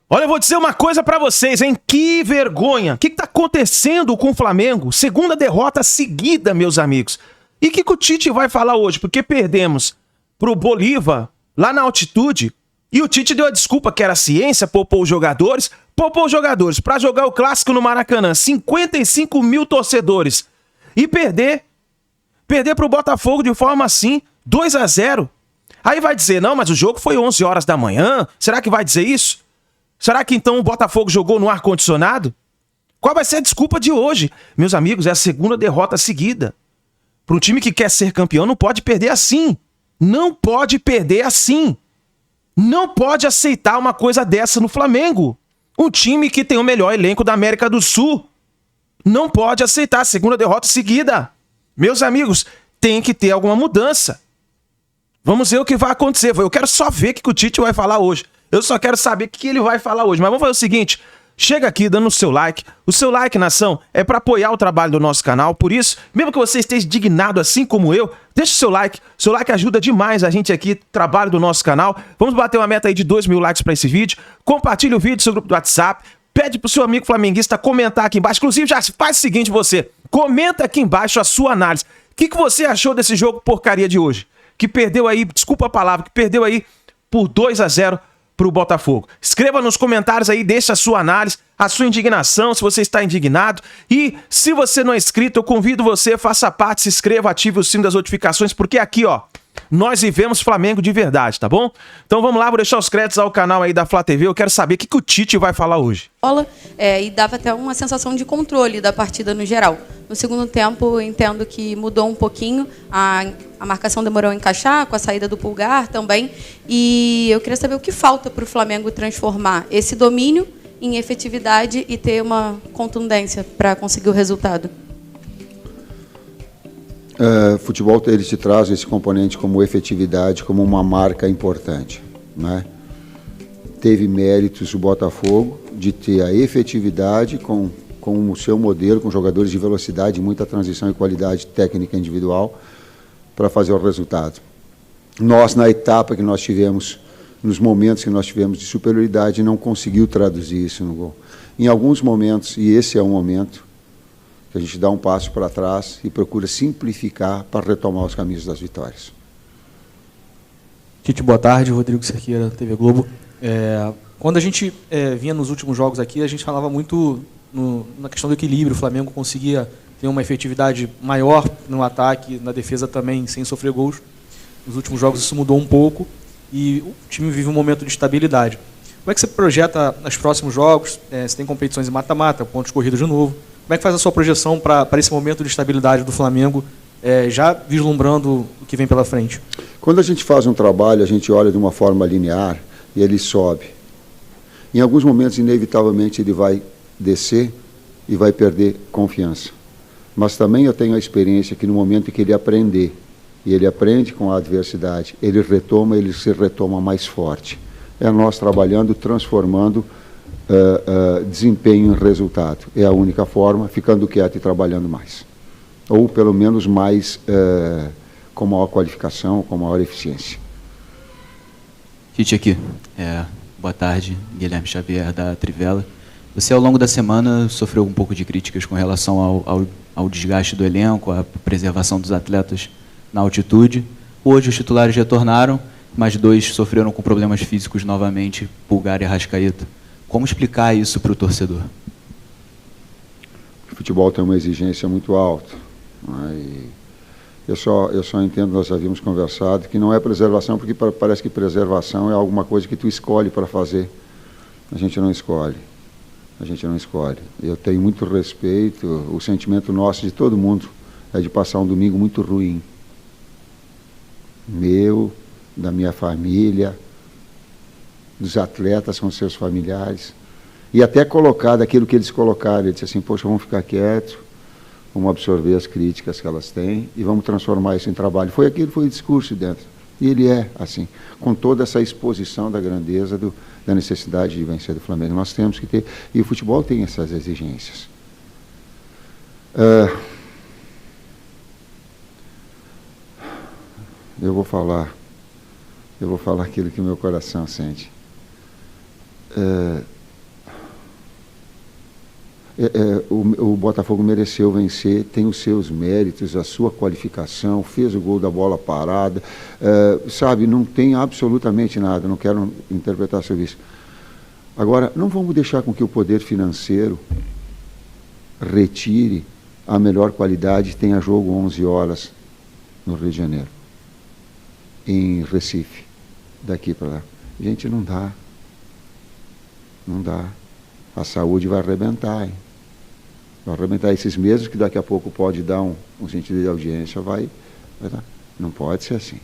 Olha, eu vou dizer uma coisa pra vocês, hein? Que vergonha! O que tá acontecendo com o Flamengo? Segunda derrota seguida, meus amigos. E o que o Tite vai falar hoje? Porque perdemos pro Bolívar, lá na altitude, e o Tite deu a desculpa que era ciência, poupou os jogadores pra jogar o Clássico no Maracanã. 55 mil torcedores. E perder pro Botafogo de forma assim, 2-0. Aí vai dizer, não, mas o jogo foi 11 horas da manhã. Será que vai dizer isso? Será que então o Botafogo jogou no ar-condicionado? Qual vai ser a desculpa de hoje? Meus amigos, é a segunda derrota seguida. Para um time que quer ser campeão, não pode perder assim. Não pode perder assim. Não pode aceitar uma coisa dessa no Flamengo. Um time que tem o melhor elenco da América do Sul. Não pode aceitar a segunda derrota seguida. Meus amigos, tem que ter alguma mudança. Vamos ver o que vai acontecer. Eu quero só ver o que o Tite vai falar hoje. Eu só quero saber o que ele vai falar hoje. Mas vamos fazer o seguinte, chega aqui dando o seu like. O seu like, nação, é para apoiar o trabalho do nosso canal. Por isso, mesmo que você esteja indignado assim como eu, deixa o seu like. O seu like ajuda demais a gente aqui, trabalho do nosso canal. Vamos bater uma meta aí de 2.000 likes para esse vídeo. Compartilha o vídeo no seu grupo do WhatsApp. Pede pro seu amigo flamenguista comentar aqui embaixo. Inclusive, já faz o seguinte você. Comenta aqui embaixo a sua análise. O que você achou desse jogo porcaria de hoje? Que perdeu aí, desculpa a palavra, que perdeu aí por 2-0 pro Botafogo. Escreva nos comentários aí, deixa a sua análise, a sua indignação, se você está indignado. E se você não é inscrito, eu convido você, faça parte, se inscreva, ative o sino das notificações, porque aqui, ó, nós vivemos Flamengo de verdade, tá bom? Então vamos lá, vou deixar os créditos ao canal aí da Flá TV. Eu quero saber o que o Tite vai falar hoje. E dava até uma sensação de controle da partida no geral. No segundo tempo, eu entendo que mudou um pouquinho. A marcação demorou a encaixar, com a saída do Pulgar também. E eu queria saber o que falta para o Flamengo transformar esse domínio em efetividade e ter uma contundência para conseguir o resultado. Futebol, ele te traz esse componente como efetividade, como uma marca importante, né? Teve méritos o Botafogo de ter a efetividade com o seu modelo, com jogadores de velocidade, muita transição e qualidade técnica individual para fazer o resultado. Nós, na etapa que nós tivemos, nos momentos que nós tivemos de superioridade, não conseguiu traduzir isso no gol. Em alguns momentos, e esse é um momento, que a gente dá um passo para trás e procura simplificar para retomar os caminhos das vitórias. Tite, boa tarde. Rodrigo Cerqueira, TV Globo. Quando a gente vinha nos últimos jogos aqui, a gente falava muito na questão do equilíbrio. O Flamengo conseguia ter uma efetividade maior no ataque, na defesa também, sem sofrer gols. Nos últimos jogos isso mudou um pouco e o time vive um momento de estabilidade. Como é que você projeta os próximos jogos? Você tem competições em mata-mata, pontos corridos de novo. Como é que faz a sua projeção para esse momento de estabilidade do Flamengo, já vislumbrando o que vem pela frente? Quando a gente faz um trabalho, a gente olha de uma forma linear e ele sobe. Em alguns momentos, inevitavelmente, ele vai descer e vai perder confiança. Mas também eu tenho a experiência que no momento em que ele aprender, e ele aprende com a adversidade, ele se retoma mais forte. É nós trabalhando, transformando desempenho em resultado. É a única forma, ficando quieto e trabalhando mais. Ou pelo menos mais com maior qualificação, com maior eficiência. Tite aqui. Boa tarde, Guilherme Xavier da Trivela. Você ao longo da semana sofreu um pouco de críticas com relação ao desgaste do elenco, à preservação dos atletas na altitude. Hoje os titulares retornaram, mas 2 sofreram com problemas físicos novamente, Pulgar e Arrascaeta. Como explicar isso para o torcedor? O futebol tem uma exigência muito alta. Né? Eu só entendo, nós havíamos conversado, que não é preservação, porque parece que preservação é alguma coisa que tu escolhe para fazer. A gente não escolhe. A gente não escolhe. Eu tenho muito respeito, o sentimento nosso, de todo mundo, é de passar um domingo muito ruim. Meu, da minha família, dos atletas com seus familiares, e até colocar daquilo que eles colocaram. Ele disse assim, poxa, vamos ficar quietos, vamos absorver as críticas que elas têm e vamos transformar isso em trabalho. Foi aquilo, foi o discurso dentro. E ele é assim, com toda essa exposição da grandeza da necessidade de vencer do Flamengo. Nós temos que ter, e o futebol tem essas exigências. Eu vou falar aquilo que o meu coração sente. O Botafogo mereceu vencer, tem os seus méritos, a sua qualificação, fez o gol da bola parada, sabe, não tem absolutamente nada, não quero interpretar sobre isso. Agora, não vamos deixar com que o poder financeiro retire a melhor qualidade e tenha jogo 11 horas no Rio de Janeiro, em Recife, daqui para lá. Gente, não dá. Não dá. A saúde vai arrebentar, hein? Vai arrebentar esses mesmos que daqui a pouco pode dar um sentido de audiência, vai dar. Não pode ser assim.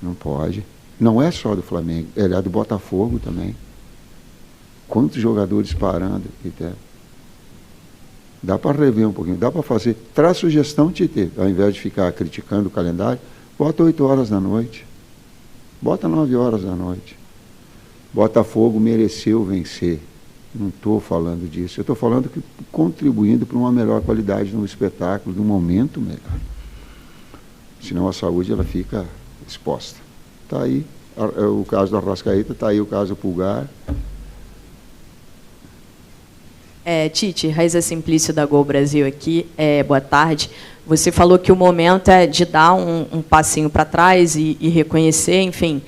Não pode. Não é só do Flamengo, é do Botafogo também. Quantos jogadores parando? Dá para rever um pouquinho, dá para fazer. Traz sugestão, Tite, ao invés de ficar criticando o calendário, bota 8 horas da noite. Bota 9 horas da noite. Botafogo mereceu vencer. Não estou falando disso. Eu estou falando que contribuindo para uma melhor qualidade no espetáculo, num momento melhor. Senão a saúde ela fica exposta. Está aí o caso do Arrascaeta, está aí o caso do Pulgar. Tite, Raíza Simplício da Gol Brasil aqui. Boa tarde. Você falou que o momento é de dar um passinho para trás e reconhecer, enfim.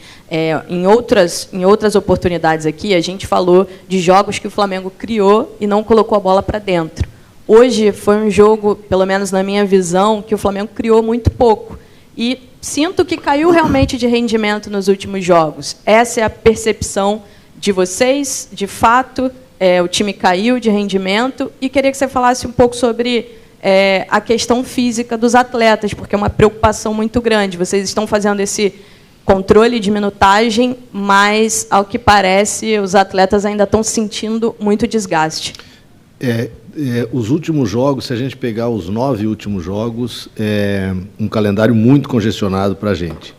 Em outras oportunidades aqui, a gente falou de jogos que o Flamengo criou e não colocou a bola para dentro. Hoje foi um jogo, pelo menos na minha visão, que o Flamengo criou muito pouco. E sinto que caiu realmente de rendimento nos últimos jogos. Essa é a percepção de vocês, de fato, o time caiu de rendimento. E queria que você falasse um pouco sobre a questão física dos atletas, porque é uma preocupação muito grande. Vocês estão fazendo esse controle de minutagem, mas, ao que parece, os atletas ainda estão sentindo muito desgaste. Os últimos jogos, se a gente pegar os 9 últimos jogos, é um calendário muito congestionado para a gente,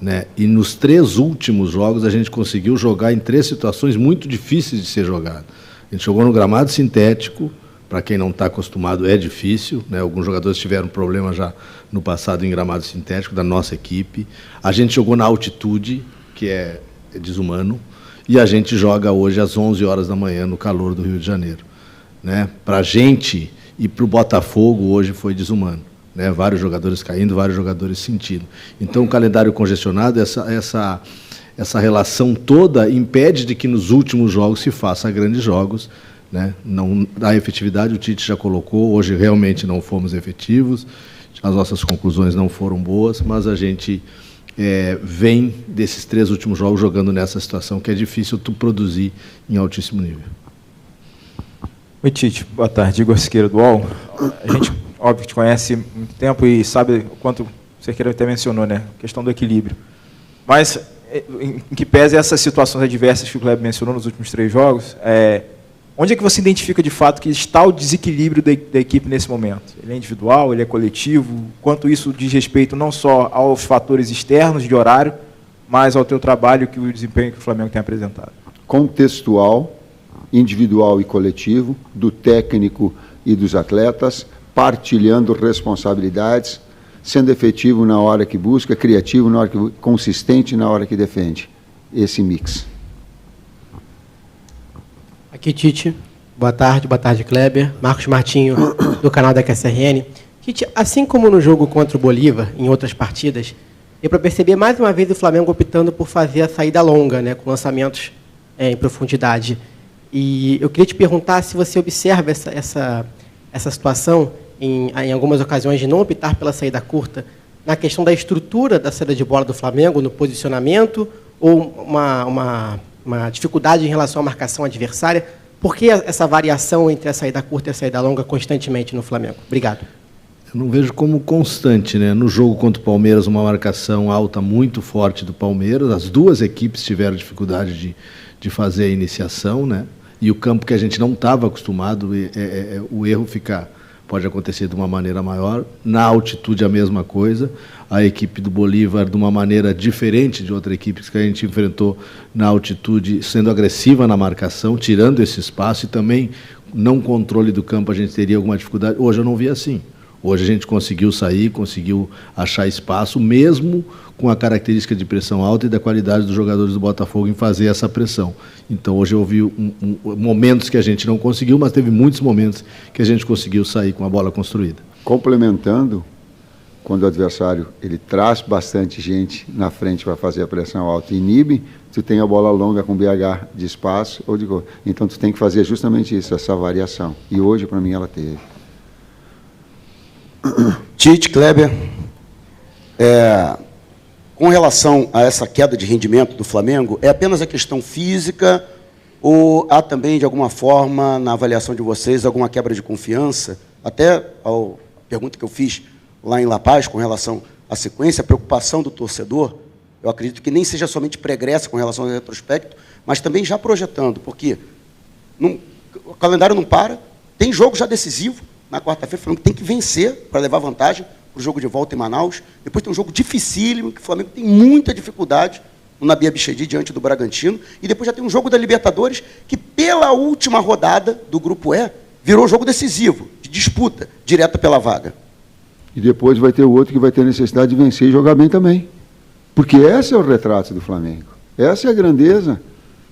né? E nos 3 últimos jogos a gente conseguiu jogar em 3 situações muito difíceis de ser jogado. A gente jogou no gramado sintético, para quem não está acostumado é difícil, né? Alguns jogadores tiveram problema já no passado em gramado sintético da nossa equipe. A gente jogou na altitude, que é desumano, e a gente joga hoje às 11 horas da manhã no calor do Rio de Janeiro, né? Para a gente e para o Botafogo hoje foi desumano, né? Vários jogadores caindo, vários jogadores sentindo. Então o calendário congestionado, essa relação toda impede de que nos últimos jogos se faça grandes jogos, né? Não, a efetividade o Tite já colocou, hoje realmente não fomos efetivos, as nossas conclusões não foram boas, mas a gente vem desses 3 últimos jogos jogando nessa situação que é difícil tu produzir em altíssimo nível. Oi, Tite. Boa tarde. Igor Siqueira do UOL. A gente, óbvio, te conhece há muito tempo e sabe o quanto o Siqueira até mencionou, né? A questão do equilíbrio. Mas, em que pese essas situações adversas que o Kleber mencionou nos últimos 3 jogos, onde é que você identifica, de fato, que está o desequilíbrio da equipe nesse momento? Ele é individual, ele é coletivo? Quanto isso diz respeito não só aos fatores externos de horário, mas ao teu trabalho e o desempenho que o Flamengo tem apresentado? Contextual, individual e coletivo, do técnico e dos atletas, partilhando responsabilidades, sendo efetivo na hora que busca, criativo na hora que consistente na hora que defende. Esse mix. Aqui, Tite. Boa tarde, Kleber. Marcos Martinho, do canal da QSRN. Tite, assim como no jogo contra o Bolívar, em outras partidas, deu para perceber mais uma vez o Flamengo optando por fazer a saída longa, né, com lançamentos em profundidade. E eu queria te perguntar se você observa essa situação, em algumas ocasiões, de não optar pela saída curta, na questão da estrutura da saída de bola do Flamengo, no posicionamento, ou uma dificuldade em relação à marcação adversária. Por que essa variação entre a saída curta e a saída longa constantemente no Flamengo? Obrigado. Eu não vejo como constante, né? No jogo contra o Palmeiras, uma marcação alta muito forte do Palmeiras. As 2 equipes tiveram dificuldade de fazer a iniciação, né? E o campo que a gente não estava acostumado, o erro pode acontecer de uma maneira maior. Na altitude, a mesma coisa. A equipe do Bolívar, de uma maneira diferente de outras equipes que a gente enfrentou na altitude, sendo agressiva na marcação, tirando esse espaço, e também não controle do campo a gente teria alguma dificuldade. Hoje eu não vi assim. Hoje a gente conseguiu sair, conseguiu achar espaço, mesmo com a característica de pressão alta e da qualidade dos jogadores do Botafogo em fazer essa pressão. Então, hoje houve momentos que a gente não conseguiu, mas teve muitos momentos que a gente conseguiu sair com a bola construída. Complementando, quando o adversário ele traz bastante gente na frente para fazer a pressão alta e inibe, tu tem a bola longa com BH de espaço ou de gol. Então, tu tem que fazer justamente isso, essa variação. E hoje, para mim, ela teve. Tite, Kleber, com relação a essa queda de rendimento do Flamengo, é apenas a questão física ou há também, de alguma forma, na avaliação de vocês, alguma quebra de confiança? Até a pergunta que eu fiz lá em La Paz, com relação à sequência, a preocupação do torcedor, eu acredito que nem seja somente pregressa com relação ao retrospecto, mas também já projetando, porque o calendário não para, tem jogo já decisivo, na quarta-feira, o Flamengo tem que vencer para levar vantagem para o jogo de volta em Manaus. Depois tem um jogo dificílimo, que o Flamengo tem muita dificuldade no Nabi Abichedi diante do Bragantino. E depois já tem um jogo da Libertadores, que pela última rodada do Grupo E, virou jogo decisivo, de disputa, direta pela vaga. E depois vai ter o outro que vai ter necessidade de vencer e jogar bem também. Porque esse é o retrato do Flamengo. Essa é a grandeza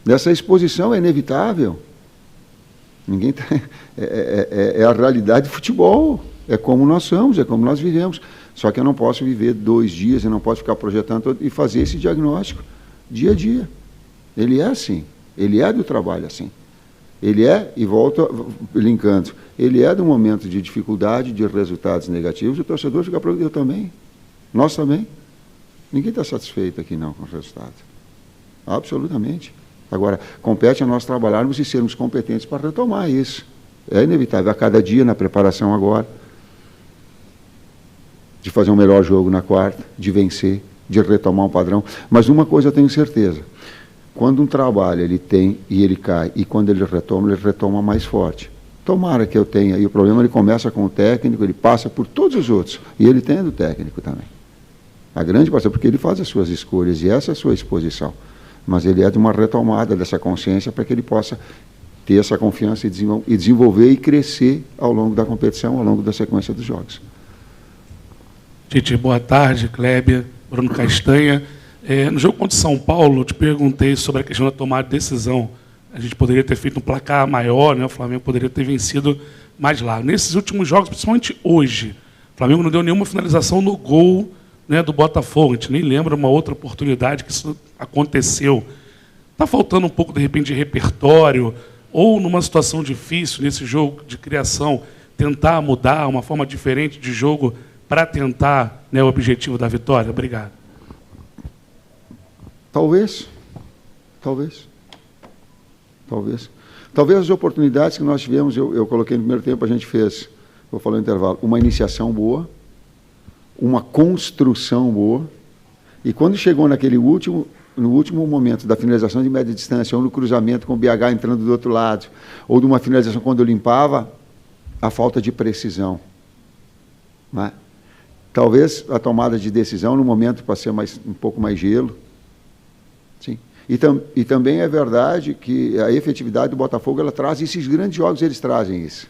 dessa exposição, é inevitável. Ninguém tem, é a realidade do futebol, é como nós somos, é como nós vivemos. Só que eu não posso viver 2 dias, eu não posso ficar projetando e fazer esse diagnóstico dia a dia. Ele é assim, ele é do trabalho assim. Ele é, e volto linkando, ele é do momento de dificuldade, de resultados negativos, o torcedor fica preocupado, eu também, nós também. Ninguém está satisfeito aqui não com o resultado. Absolutamente. Agora, compete a nós trabalharmos e sermos competentes para retomar isso. É inevitável, a cada dia na preparação agora, de fazer um melhor jogo na quarta, de vencer, de retomar um padrão. Mas uma coisa eu tenho certeza, quando um trabalho ele tem e ele cai, e quando ele retoma mais forte. Tomara que eu tenha, e o problema ele começa com o técnico, ele passa por todos os outros, e ele tem do técnico também. A grande parte, porque ele faz as suas escolhas, e essa é a sua exposição. Mas ele é de uma retomada dessa consciência para que ele possa ter essa confiança e desenvolver e crescer ao longo da competição, ao longo da sequência dos jogos. Tite, boa tarde, Kleber, Bruno Castanha. No jogo contra o São Paulo, eu te perguntei sobre a questão da tomada de decisão. A gente poderia ter feito um placar maior, né? O Flamengo poderia ter vencido mais lá. Nesses últimos jogos, principalmente hoje, o Flamengo não deu nenhuma finalização no gol, né, do Botafogo. A gente nem lembra uma outra oportunidade que isso aconteceu. Está faltando um pouco, de repente, de repertório, ou numa situação difícil, nesse jogo de criação, tentar mudar uma forma diferente de jogo para tentar, né, o objetivo da vitória? Obrigado. Talvez as oportunidades que nós tivemos, eu coloquei no primeiro tempo, a gente fez, vou falar no intervalo, uma iniciação boa, uma construção boa, e quando chegou no último momento da finalização de média distância, ou no cruzamento com o BH entrando do outro lado, ou de uma finalização quando eu limpava, a falta de precisão. Né? Talvez a tomada de decisão no momento para ser um pouco mais gelo. Sim. E também é verdade que a efetividade do Botafogo, ela traz esses grandes jogos, eles trazem isso.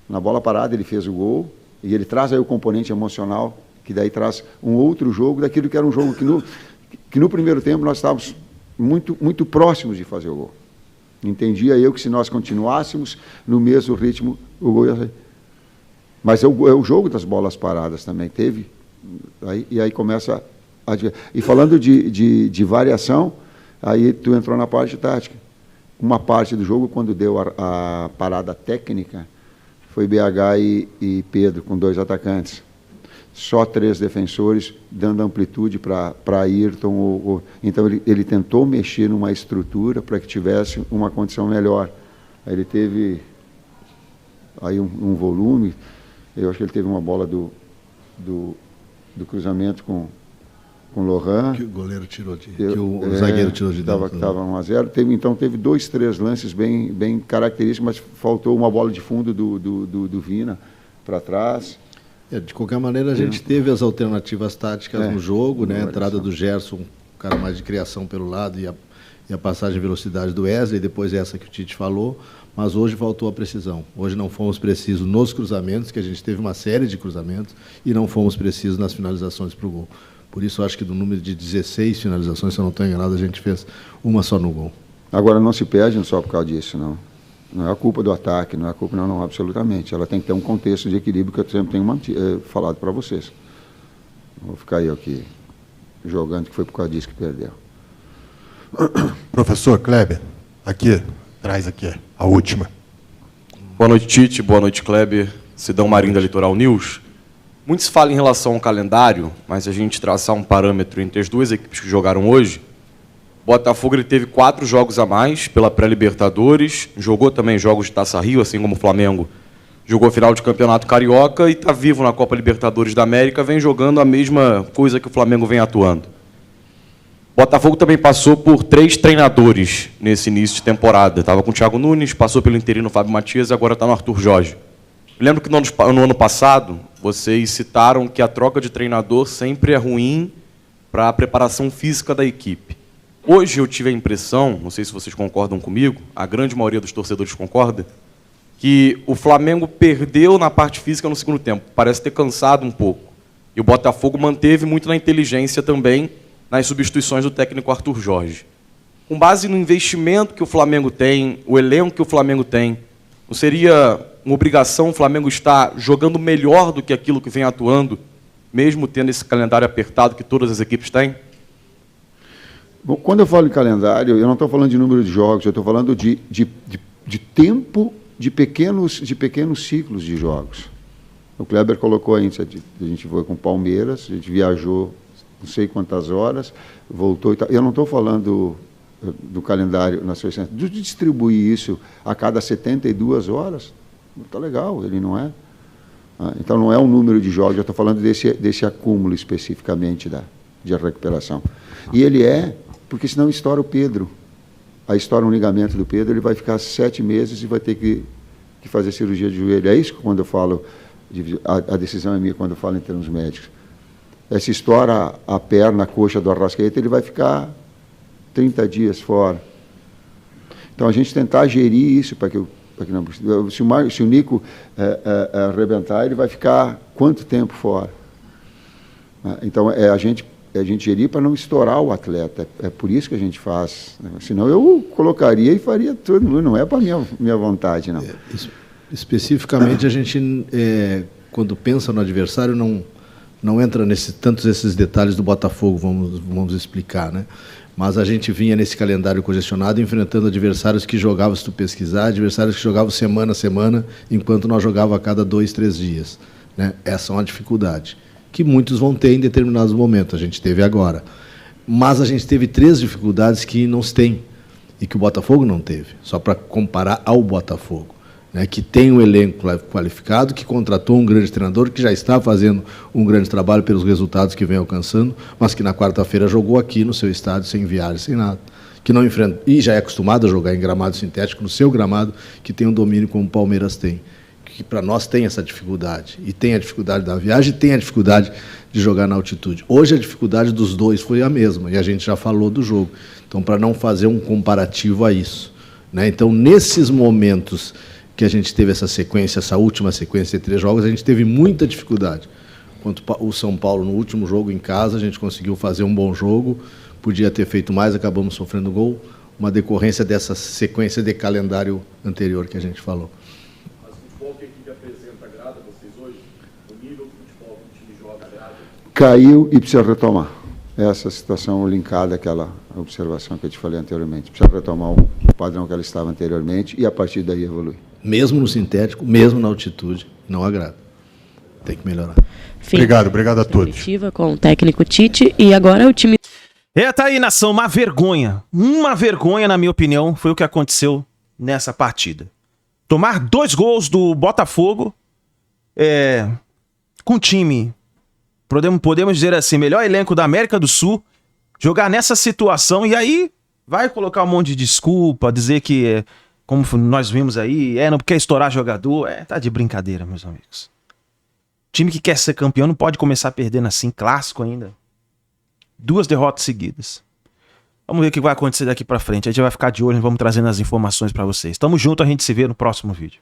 Na bola parada ele fez o gol, e ele traz aí o componente emocional, que daí traz um outro jogo, daquilo que era um jogo que no primeiro tempo nós estávamos muito, muito próximos de fazer o gol. Entendia eu que se nós continuássemos no mesmo ritmo, o gol ia sair. Mas é o jogo das bolas paradas também, teve. E aí começa a... E falando de variação, aí tu entrou na parte tática. Uma parte do jogo, quando deu a parada técnica, foi BH e Pedro, com 2 atacantes. Só 3 defensores, dando amplitude para Ayrton. Então, ele tentou mexer numa estrutura para que tivesse uma condição melhor. Aí ele teve aí um volume, eu acho que ele teve uma bola do cruzamento com o Lohan. Que o goleiro tirou que o zagueiro tirou de dentro. Estava 1-0. Então, teve 2, 3 lances bem característicos, mas faltou uma bola de fundo do Vina para trás. De qualquer maneira, a gente teve as alternativas táticas no jogo, né? A entrada do Gerson, um cara mais de criação pelo lado, e e a passagem de velocidade do Wesley, depois essa que o Tite falou, mas hoje faltou a precisão. Hoje não fomos precisos nos cruzamentos, que a gente teve uma série de cruzamentos, e não fomos precisos nas finalizações para o gol. Por isso, acho que do número de 16 finalizações, se eu não estou enganado, a gente fez uma só no gol. Agora, não se perde só por causa disso, não. Não é a culpa do ataque, não é a culpa, não, absolutamente. Ela tem que ter um contexto de equilíbrio que eu sempre tenho falado para vocês. Não vou ficar eu aqui jogando que foi por causa disso que perdeu. Professor Kleber, aqui, traz aqui, a última. Boa noite, Tite. Boa noite, Kleber. Sidão Marinho da Litoral News. Muito se fala em relação ao calendário, mas se a gente traçar um parâmetro entre as duas equipes que jogaram hoje, o Botafogo ele teve 4 jogos a mais pela pré-Libertadores, jogou também jogos de Taça Rio, assim como o Flamengo jogou a final de Campeonato Carioca e está vivo na Copa Libertadores da América, vem jogando a mesma coisa que o Flamengo vem atuando. O Botafogo também passou por 3 treinadores nesse início de temporada. Estava com o Thiago Nunes, passou pelo interino Fábio Matias e agora está no Arthur Jorge. Eu lembro que no ano passado, vocês citaram que a troca de treinador sempre é ruim para a preparação física da equipe. Hoje eu tive a impressão, não sei se vocês concordam comigo, a grande maioria dos torcedores concorda, que o Flamengo perdeu na parte física no segundo tempo. Parece ter cansado um pouco. E o Botafogo manteve muito na inteligência também nas substituições do técnico Arthur Jorge. Com base no investimento que o Flamengo tem, o elenco que o Flamengo tem, não seria uma obrigação o Flamengo estar jogando melhor do que aquilo que vem atuando, mesmo tendo esse calendário apertado que todas as equipes têm? Bom, quando eu falo em calendário, eu não estou falando de número de jogos, eu estou falando de tempo de pequenos ciclos de jogos. O Kleber colocou aí, a gente foi com o Palmeiras, a gente viajou não sei quantas horas, voltou e tal. Eu não estou falando do calendário na sua essência, de distribuir isso a cada 72 horas, está legal, ele não é. Então não é um número de jogos, eu estou falando desse acúmulo especificamente de recuperação. E ele porque senão estoura o Pedro. Aí estoura um ligamento do Pedro, ele vai ficar 7 meses e vai ter que fazer cirurgia de joelho. É isso que quando eu falo, a decisão é minha quando eu falo em termos médicos. Se estoura a perna, a coxa do Arrascaeta, ele vai ficar 30 dias fora. Então, a gente tentar gerir isso para que não... Se o Nico arrebentar, ele vai ficar quanto tempo fora? Então, a gente gerir para não estourar o atleta. É por isso que a gente faz. Senão eu colocaria e faria tudo. Não é para minha vontade, não. Especificamente, a gente, quando pensa no adversário, não entra tantos esses detalhes do Botafogo, vamos explicar, né? Mas a gente vinha nesse calendário congestionado enfrentando adversários que jogavam, se tu pesquisar, adversários que jogavam semana a semana, enquanto nós jogávamos a cada 2, 3 dias. Né? Essa é uma dificuldade, que muitos vão ter em determinados momentos, a gente teve agora. Mas a gente teve 3 dificuldades que não se tem, e que o Botafogo não teve, só para comparar ao Botafogo. Né, que tem um elenco qualificado, que contratou um grande treinador, que já está fazendo um grande trabalho pelos resultados que vem alcançando, mas que na quarta-feira jogou aqui no seu estádio, sem viagem, sem nada. Que não enfrenta, e já é acostumado a jogar em gramado sintético, no seu gramado, que tem um domínio como o Palmeiras tem. Que para nós tem essa dificuldade. E tem a dificuldade da viagem, e tem a dificuldade de jogar na altitude. Hoje a dificuldade dos dois foi a mesma, e a gente já falou do jogo. Então, para não fazer um comparativo a isso. Né? Então, nesses momentos que a gente teve essa última sequência de 3 jogos, a gente teve muita dificuldade. Quanto o São Paulo, no último jogo em casa, a gente conseguiu fazer um bom jogo, podia ter feito mais, acabamos sofrendo gol, uma decorrência dessa sequência de calendário anterior que a gente falou. Mas o futebol que a equipe apresenta agrada a vocês hoje? O nível do futebol que o time joga agrada? Caiu e precisa retomar. Essa situação linkada àquela observação que eu te falei anteriormente. Precisa retomar o padrão que ela estava anteriormente e, a partir daí, evoluir. Mesmo no sintético, mesmo na altitude, não agrada. Tem que melhorar. Obrigado a todos. Com o técnico Tite, e agora o time... Tá aí, nação, uma vergonha. Uma vergonha, na minha opinião, foi o que aconteceu nessa partida. Tomar 2 gols do Botafogo, com time, podemos dizer assim, melhor elenco da América do Sul, jogar nessa situação, e aí vai colocar um monte de desculpa, dizer que... como nós vimos aí, não quer estourar jogador, tá de brincadeira, meus amigos. Time que quer ser campeão não pode começar perdendo assim, clássico ainda. 2 derrotas seguidas. Vamos ver o que vai acontecer daqui pra frente. A gente vai ficar de olho e vamos trazendo as informações pra vocês. Tamo junto, a gente se vê no próximo vídeo.